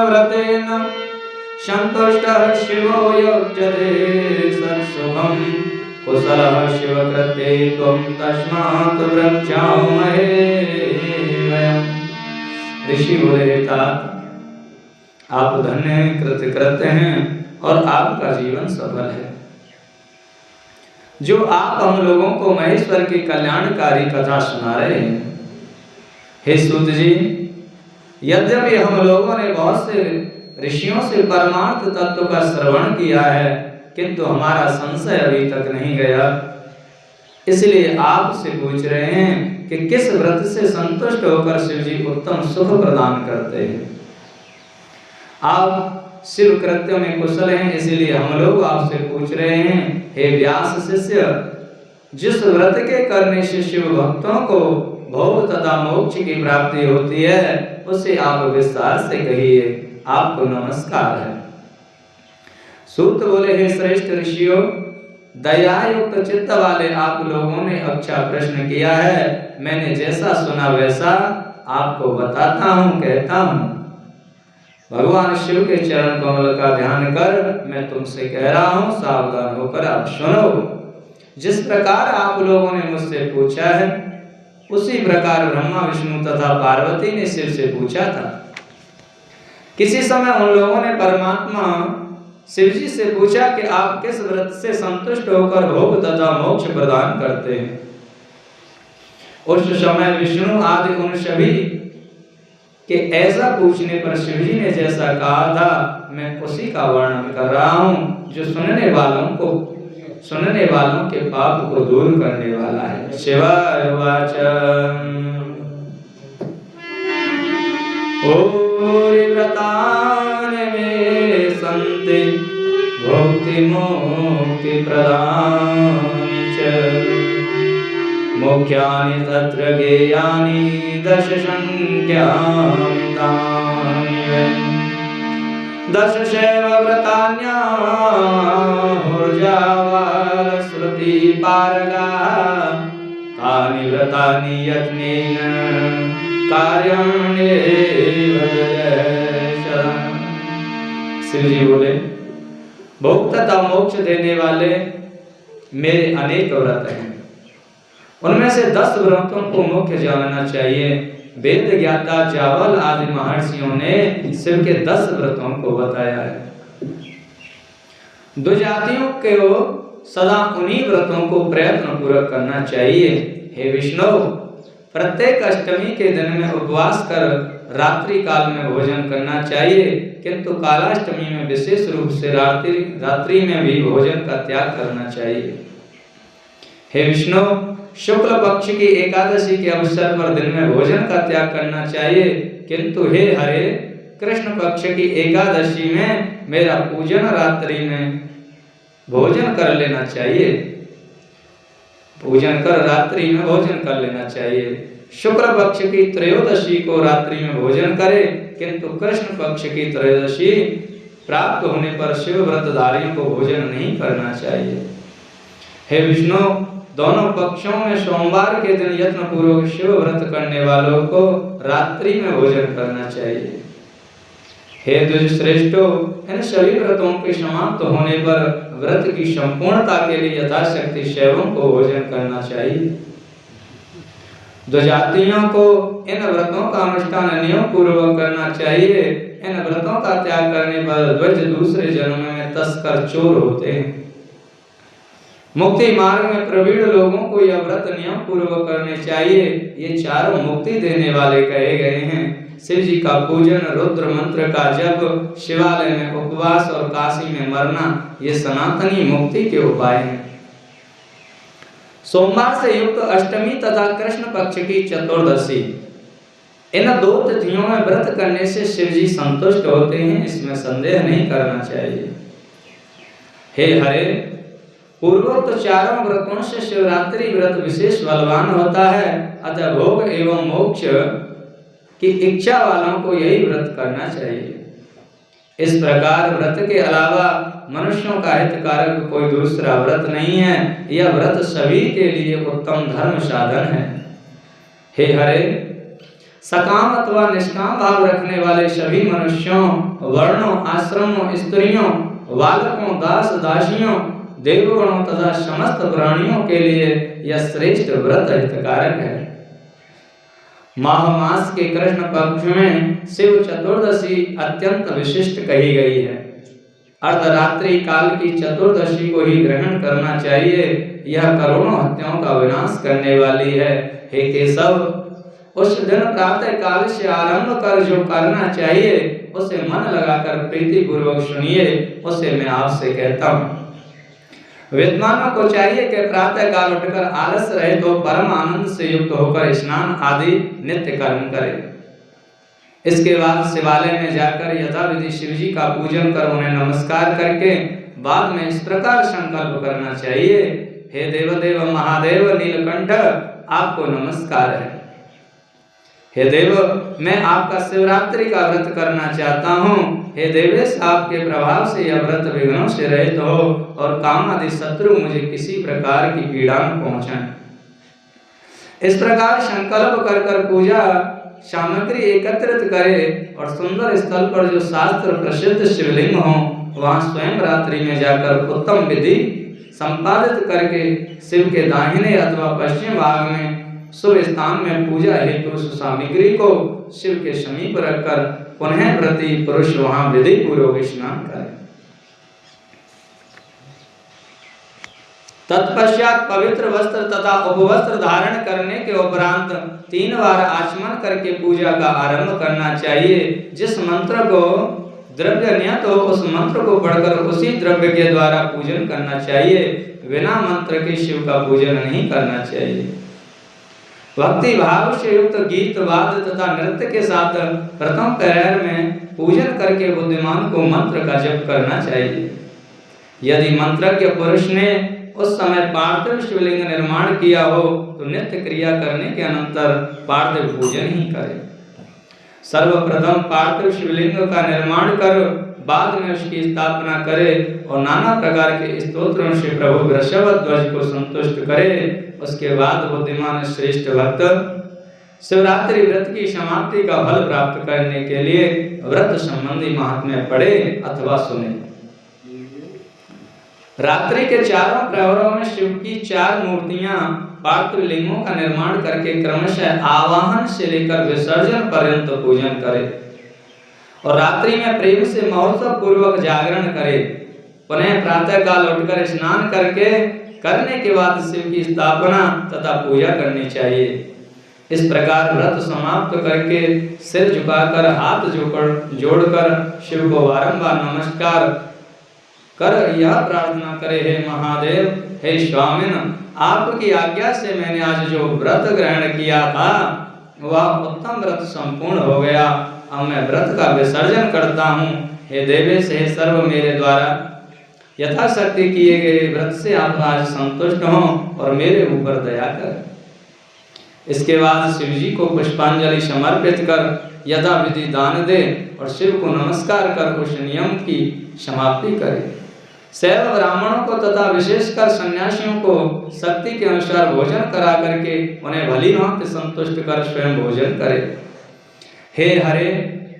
व्रतेन संतुष्टः शिवो युज्यते सत्सुखं कुशलः शिवकृते त्वं तस्मात् वृक्षामहे वयम्। ऋषि बोले तात, आप धन्य हैं, कृतकृत्य हैं और आपका जीवन सफल है। जो आप हम लोगों को महेश्वर की कल्याणकारी कथा सुना रहे हैं। हे सूत जी, यद्यपि हम लोगों ने बहुत से ऋषियों से परमार्थ तत्व का श्रवण किया है, किंतु हमारा संशय अभी तक नहीं गया। इसलिए आपसे पूछ रहे हैं कि किस व्रत से संतुष्ट होकर शिव जी उत्तम सुख प्रदान करते हैं। आप शिव कृत्यों में कुशल हैं, इसलिए हम लोग आपसे पूछ रहे हैं, हे व्यास शिष्य, जिस व्रत के करने से शिव भक्तों को भोग तथा मोक्ष की प्राप्ति होती है, उसे आप विस्तार से कहिए। आपको नमस्कार है। सूत बोले, हे श्रेष्ठ ऋषियों, दया युक्त चित्त वाले आप लोगों ने अच्छा प्रश्न किया है। मैंने जैसा सुना वैसा आपको बताता हूँ, कहता हूँ। भगवान शिव के चरण कमल का ध्यान कर मैं तुमसे कह रहा हूँ, सावधान होकर आप सुनो। जिस प्रकार आप लोगों ने मुझसे पूछा है, उसी प्रकार ब्रह्मा विष्णु तथा पार्वती ने शिव से पूछा था। किसी समय उन लोगों ने परमात्मा शिव जी से पूछा कि आप किस व्रत से संतुष्ट होकर भोग तथा मोक्ष प्रदान करते हैं। उस समय विष्णु आदि उन सभी कि ऐसा पूछने पर शिव जी ने जैसा कहा था, मैं उसी का वर्णन कर रहा हूँ, जो सुनने वालों के पाप को दूर करने वाला है। शिवाय उवाच, ओरि व्रतानि मे सन्ति भोक्ति मोक्ति प्रदानि च, मुख्यानि तत्र गेयानि दश संख्यानि तानि वै। दशशैव व्रतान्याहुर्जावाल श्रुति पारगाः, तानि व्रतानि यत्नेन कार्याण्येव दशरथः। शिव जी बोले, भोग तथा मोक्ष देने वाले मेरे अनेक व्रत हैं। उनमें से 10 व्रतों को मुख्य जानना चाहिए। वेद ज्ञाता जावल आदि महर्षियों ने शिव के 10 व्रतों को बताया है। दो जातियों को सदा उन्हीं व्रतों को प्रयत्न पूर्वक करना चाहिए। हे विष्णु, प्रत्येक अष्टमी के दिन में उपवास कर रात्रि काल में भोजन करना चाहिए, किंतु कालाष्टमी में विशेष रूप से रात्रि में भी भोजन का त्याग करना चाहिए। हे विष्णु, शुक्ल पक्ष की एकादशी के अवसर पर दिन में भोजन का त्याग करना चाहिए, किंतु हे हरे, कृष्ण पक्ष की एकादशी में मेरा पूजन रात्रि में भोजन कर लेना चाहिए। पूजन कर रात्रि में भोजन कर लेना चाहिए। शुक्ल पक्ष की त्रयोदशी को रात्रि में भोजन करे, किंतु कृष्ण पक्ष की त्रयोदशी प्राप्त होने पर शिव व्रतधारियों को भोजन नहीं करना चाहिए। हे विष्णु, दोनों पक्षों में सोमवार के दिन यत्न पूर्वक शिव व्रत करने वालों को रात्रि में भोजन करना चाहिए। हे द्विज श्रेष्ठो, इन सभी व्रतों के समाप्त होने पर व्रत की संपूर्णता के लिए यथाशक्ति शैवों को भोजन करना चाहिए। द्विजातियों को इन व्रतों का अनुष्ठान नियम पूर्वक करना चाहिए। इन व्रतों का त्याग करने पर द्विज दूसरे जन्म में तस्कर चोर होते हैं। मुक्ति मार्ग में प्रवीण लोगों को यह व्रत नियम पूर्वक करने चाहिए। ये चारों मुक्ति देने वाले कहे गए हैं। शिव जी का पूजन, रुद्र मंत्र का जप, शिवालय में उपवास और काशी में मरना, ये सनातनी मुक्ति के उपाय हैं। सोमवार से युक्त अष्टमी तथा कृष्ण पक्ष की चतुर्दशी, इन 2 तिथियों में व्रत करने से शिव जी संतुष्ट होते हैं, इसमें संदेह नहीं करना चाहिए। हे हरे, पूर्वोक्त चारों व्रतों से शिवरात्रि व्रत विशेष बलवान होता है, अतः भोग एवं मोक्ष की इच्छा वालों को यही व्रत करना चाहिए। इस प्रकार व्रत के अलावा मनुष्यों का हितकारक कोई दूसरा व्रत नहीं है। यह व्रत सभी के लिए उत्तम धर्म साधन है। हे हरे, सकाम अथवा निष्काम भाव रखने वाले सभी मनुष्यों, वर्णों, आश्रमों, स्त्रियों, बालकों, दास दासियों, देवगणों तथा समस्त प्राणियों के लिए यह श्रेष्ठ व्रत हितकारक है। माह मास के कृष्ण पक्ष में शिव चतुर्दशी अत्यंत विशिष्ट कही गई है। अर्धरात्रि काल की चतुर्दशी को ही ग्रहण करना चाहिए। यह करोड़ों हत्याओं का विनाश करने वाली है। हे केशव, उस दिन प्रातः काल से आरंभ कर जो करना चाहिए उसे मन लगाकर प्रीति पूर्वक सुनिए, उसे मैं आपसे कहता हूँ। विद्वानों को चाहिए कि प्रातः काल उठकर आलस रहे तो परम आनंद से युक्त होकर स्नान आदि नित्य कर्म करें। इसके बाद शिवालय में जाकर यथाविधि शिव जी का पूजन कर उन्हें नमस्कार करके बाद में इस प्रकार संकल्प करना चाहिए, हे देवदेव महादेव नीलकंठ, आपको नमस्कार है। हे देव, मैं आपका शिवरात्रि का व्रत करना चाहता हूँ। हे देवेश, आपके प्रभाव से यह व्रत विघ्नों से रहित हो और काम आदि शत्रु मुझे किसी प्रकार की पीड़ा न पहुँचाएं। इस प्रकार संकल्प कर कर पूजा सामग्री एकत्रित करे और सुंदर स्थल पर जो शास्त्र प्रसिद्ध शिवलिंग हो वहां स्वयं रात्रि में जाकर उत्तम विधि संपादित करके शिव के दाहिने अथवा पश्चिम भाग में शुभ स्थान में पूजा हेतु उस सामग्री को शिव के समीप रखकर पुनः व्रती पुरुष वहां विधि पूर्वक स्नान करे। तत्पश्चात पवित्र वस्त्र तथा उपवस्त्र धारण करने के उपरांत 3 बार आचमन करके पूजा का आरंभ करना चाहिए। जिस मंत्र को द्रव्य नियत हो उस मंत्र को पढ़कर उसी द्रव्य के द्वारा पूजन करना चाहिए। बिना मंत्र के शिव का पूजन नहीं करना चाहिए। भक्ति भाव से युक्त गीत वाद्य तथा नृत्य के साथ प्रथम प्रहर में पूजन करके बुद्धिमान को मंत्र का जप करना चाहिए। यदि मंत्रज्ञ पुरुष ने उस समय पार्थिव शिवलिंग निर्माण किया हो तो नित्य क्रिया करने के अनंतर पार्थिव पूजन ही करे। सर्वप्रथम पार्थिव शिवलिंग का निर्माण कर बाद में उसकी स्थापना करे और नाना प्रकार के स्तोत्रों से प्रभु वृषभ ध्वज को संतुष्ट करे। उसके बाद बुद्धिमान श्रेष्ठ भक्त शिवरात्रि व्रत की समाप्ति का फल प्राप्त करने के लिए व्रत संबंधी महात्म्य पढ़े अथवा सुने। रात्रि के चारों प्रहरों में शिव की 4 मूर्तियां पार्थिव लिंगों का निर्माण करके क्रमशः आवाहन से लेकर विसर्जन पर्यंत पूजन करे और रात्रि में प्रेम से महोत्सव पूर्वक जागरण करे। पुनः प्रातः काल उठकर स्नान करने के बाद शिव की स्थापना तथा पूजा करनी चाहिए। इस प्रकार व्रत समाप्त करके सिर झुकाकर हाथ जोड़कर शिव को बारंबार नमस्कार कर यह प्रार्थना करे, हे महादेव, हे स्वामिन, आपकी आज्ञा से मैंने आज जो व्रत ग्रहण किया था वह उत्तम व्रत संपूर्ण हो गया। अब मैं व्रत का विसर्जन करता हूँ। हे देवेश, हे सर्व, मेरे द्वारा यथाशक्ति किए गए व्रत से आप आज संतुष्ट हों और मेरे ऊपर दया करें। इसके बाद शिव जी को पुष्पांजलि समर्पित कर यथाविधि दान दे और शिव को नमस्कार कर उस नियम की समाप्ति करे। शैव ब्राह्मणों को तथा विशेषकर सन्यासियों को शक्ति के अनुसार भोजन करा करके उन्हें भली भांति संतुष्ट कर स्वयं भोजन करे। हे हरे,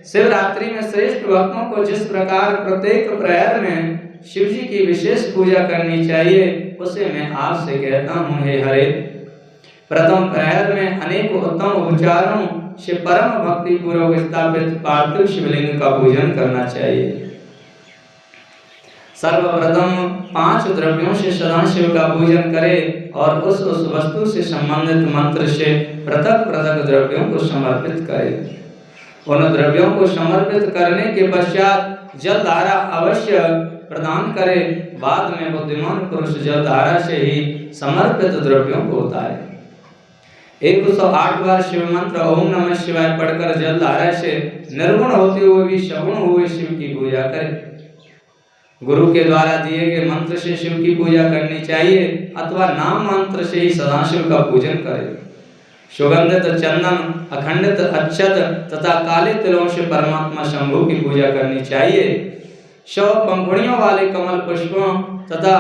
शिवरात्रि में श्रेष्ठ भक्तों को जिस प्रकार प्रत्येक प्रहर में शिव जी की विशेष पूजा करनी चाहिए उसे मैं आपसे कहता हूँ। हे हरे, प्रथम प्रहर में अनेक उत्तम उपचारों से परम भक्ति पूर्वक स्थापित पार्थिव शिवलिंग का पूजन करना चाहिए। सर्वप्रथम 5 द्रव्यों से सदाशिव का पूजन करे और उस वस्तु से संबंधित मंत्र से पृथक पृथक द्रव्यों को समर्पित करे। उन द्रव्यों को समर्पित करने के पश्चात जल धारा अवश्य प्रदान करे। बाद में बुद्धिमान पुरुष जल धारा से ही समर्पित द्रव्यों को उतारे। 108 बार शिव मंत्र ओम नमः शिवाय पढ़कर जल धारा से निर्गुण होते हुए भी सगुण हुए शिव की पूजा करे। गुरु के द्वारा दिए गए मंत्र से शिव की पूजा करनी चाहिए अथवा नाम मंत्र से ही सदाशिव का पूजन करे। सुगंधित चंदन, अखंडित अक्षत तथा काले तिलों से परमात्मा शंभु की पूजा करनी चाहिए। 100 पंखुड़ियों वाले कमल पुष्पों तथा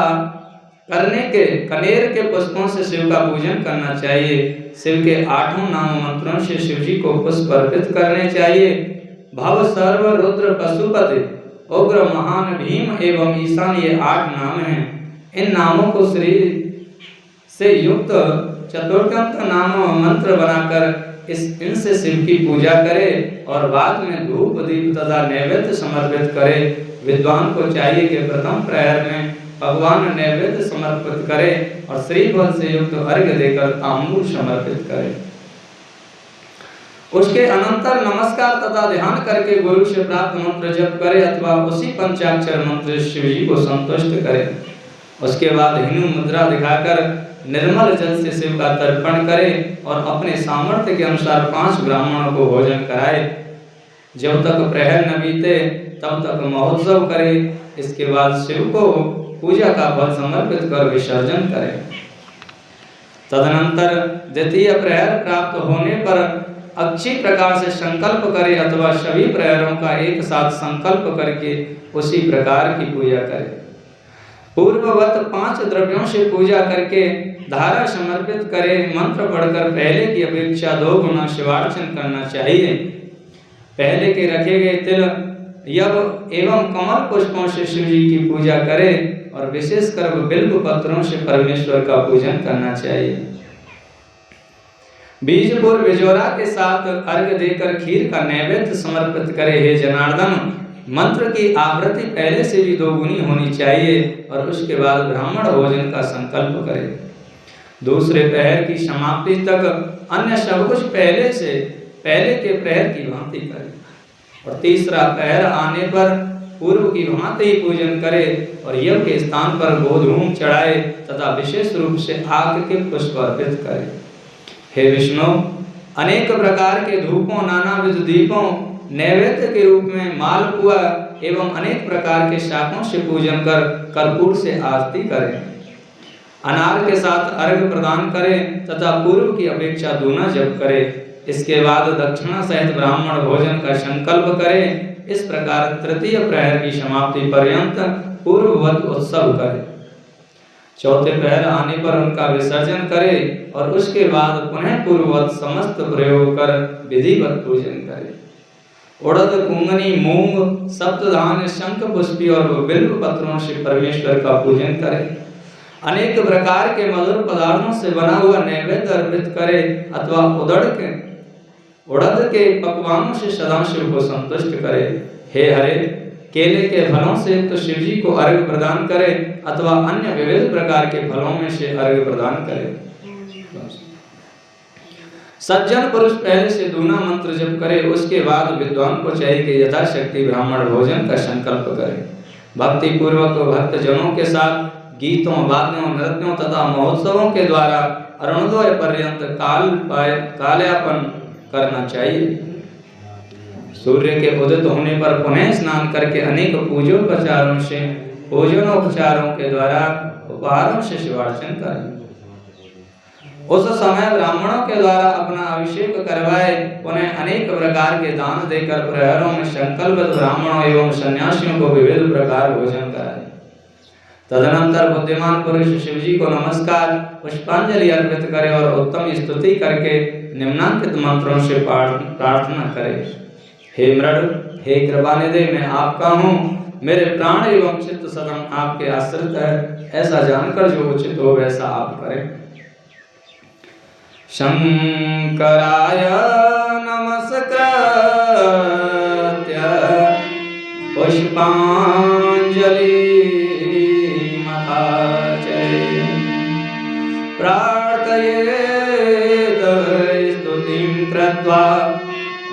कनेर के पुष्पों से शिव का पूजन करना चाहिए। शिव के 8 नाम मंत्रों से शिव जी को पुष्प अर्पित करने चाहिए। भव सर्व रुद्र पशुपति उग्र महान भीम एवं ईशान, ये 8 नाम हैं। इन नामों को श्री से युक्त चतुर्थंत नाम मंत्र बनाकर इनसे शिव की पूजा करे और बाद में धूप दीप तथा नैवेद्य समर्पित करे। विद्वान को चाहिए कि प्रथम प्रहर में भगवान नैवेद्य समर्पित करे और श्री फल से युक्त अर्घ्य देकर तांबूल समर्पित करे। उसके अनंतर नमस्कार तथा ध्यान करके गुरु से प्राप्त मंत्र जप करे अथवा उसी पंचाक्षर मंत्र शिव जी को संतुष्ट करे। उसके बाद हिनु मुद्रा दिखाकर निर्मल जल से शिव का तर्पण करे और अपने सामर्थ्य के अनुसार 5 ब्राह्मणों को भोजन कराए। जब तक प्रहर न बीते तब तक महोत्सव करे। इसके बाद शिव को पूजा का फल समर्पित कर विसर्जन करे। तदनंतर द्वितीय प्रहर प्राप्त होने पर अच्छी प्रकार से संकल्प करे अथवा सभी प्रहरों का एक साथ संकल्प करके उसी प्रकार की पूजा करे। पूर्ववत 5 द्रव्यों से पूजा करके धारा समर्पित करे। मंत्र पढ़कर पहले की अपेक्षा 2 गुना शिवार्चन करना चाहिए। पहले के रखे गए तिल यव एवं कमल पुष्पों से शिव जी की पूजा करे और विशेषकर बिल्व पत्रों से परमेश्वर का पूजन करना चाहिए। बीजपुर बिजोरा के साथ अर्घ्य देकर खीर का नैवेद्य समर्पित करे। हे जनार्दन, मंत्र की आवृत्ति पहले से भी 2 गुनी होनी चाहिए और उसके बाद ब्राह्मण भोजन का संकल्प करे। दूसरे प्रहर की समाप्ति तक अन्य सब कुछ पहले के प्रहर की भांति करे और तीसरा प्रहर आने पर पूर्व की भांति ही पूजन करे और यज्ञ के स्थान पर गोधूम चढ़ाए तथा विशेष रूप से आग के पुष्प अर्पित करे। हे विष्णु, अनेक प्रकार के धूपों, नानाविध दीपों, नैवेद्य के रूप में मालपुआ एवं अनेक प्रकार के शाकों से पूजन कर कर्पूर से आरती करें। अनार के साथ अर्घ्य प्रदान करें तथा पूर्व की अपेक्षा दूना जप करें। इसके बाद दक्षिणा सहित ब्राह्मण भोजन का संकल्प करें। इस प्रकार तृतीय प्रहर की समाप्ति पर्यंत पूर्ववत उत्सव करें। चौथे प्रहर आने पर उनका विसर्जन करे और उसके बाद पुनः पूर्ववत समस्त प्रयोग कर विधिवत पूजन करे। उड़द, कुंगनी, मूंग, सप्तधान्य, शंख पुष्पी और बिल्व पत्रों से परमेश्वर का पूजन करे। अनेक प्रकार के मधुर पदार्थों से बना हुआ नैवेद्य अर्पित करे अथवा उड़द के पकवानों से सदाशिव को संतुष्ट करे। हे हरे, केले के फलों से तो शिव जी को अर्घ्य प्रदान करे अथवा अन्य विविध प्रकार के फलों में से अर्घ्य प्रदान करे। सज्जन पुरुष पहले से दूना मंत्र जप करे। उसके बाद विद्वान को चाहिए कि यथाशक्ति ब्राह्मण भोजन का संकल्प करे। भक्ति पूर्वक भक्त जनों के साथ गीतों, वाद्यों, नृत्यों तथा महोत्सवों के द्वारा अरुणोदय पर्यंत कालयापन करना चाहिए। सूर्य के उदित होने पर पुनः स्नान करके अनेक पूजनोपचारों के द्वारा उपहारों से शिवार्चन करें। उस समय ब्राह्मणों के द्वारा अपना अभिषेक करवाए। पुनः अनेक प्रकार के दान देकर प्रहरों में संकल्पित ब्राह्मणों एवं सन्यासियों को विविध प्रकार भोजन कराए। तदनंतर बुद्धिमान पुरुष शिव जी को नमस्कार पुष्पांजलि अर्पित करे और उत्तम स्तुति करके निम्नांकित मंत्रों से प्रार्थना करे। हे मृड, हे कृपानिधि, मैं आपका हूँ। मेरे प्राण एवं चित्त सदम आपके आश्रित है। ऐसा जानकर जो उचित हो वैसा आप करें। शंकराय नमस्कृत्य पुष्पांजलि प्रार्थयेत स्तुतिं कृत्वा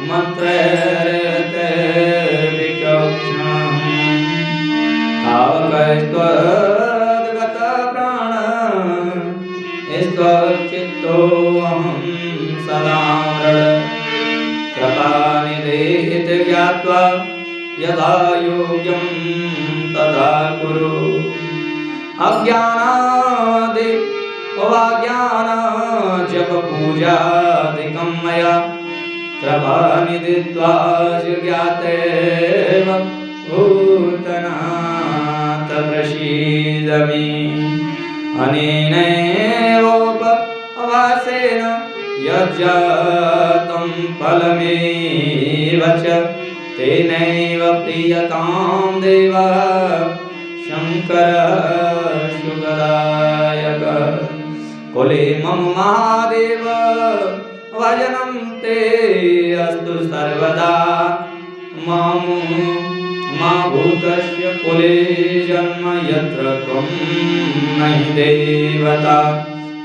मंत्रैर्ते विचक्षणं तावकस्त्वद्गत प्राण स्त्वच्चित्तोऽहं सदा मृड कृपानिधे इति ज्ञात्वा यथा योग्यं तथा कुरु। अज्ञानादि अवाज्ञान जप पूजादिकं मया कृपानिधि ज्ञातेव भूतनाथ प्रसीद मे। अनेनैवोपवासेन यज्जातं फलमेव च तेनैव प्रीयतां देव शङ्करः सुखदायकः। कुले मम महादेव भजनं ते अस्तु सर्वदा। मा भूतस्य कुले जन्म यत्र त्वं नहि देवता।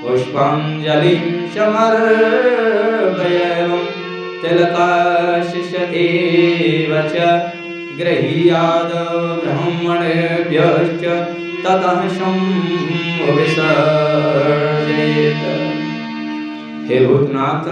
पुष्पाञ्जलिं समर्पयामि तिलकाशिष एव च गृहीयाद ब्राह्मणेभ्यश्च ततः शम्भो विसर्जयेत्। हे भूतनाथ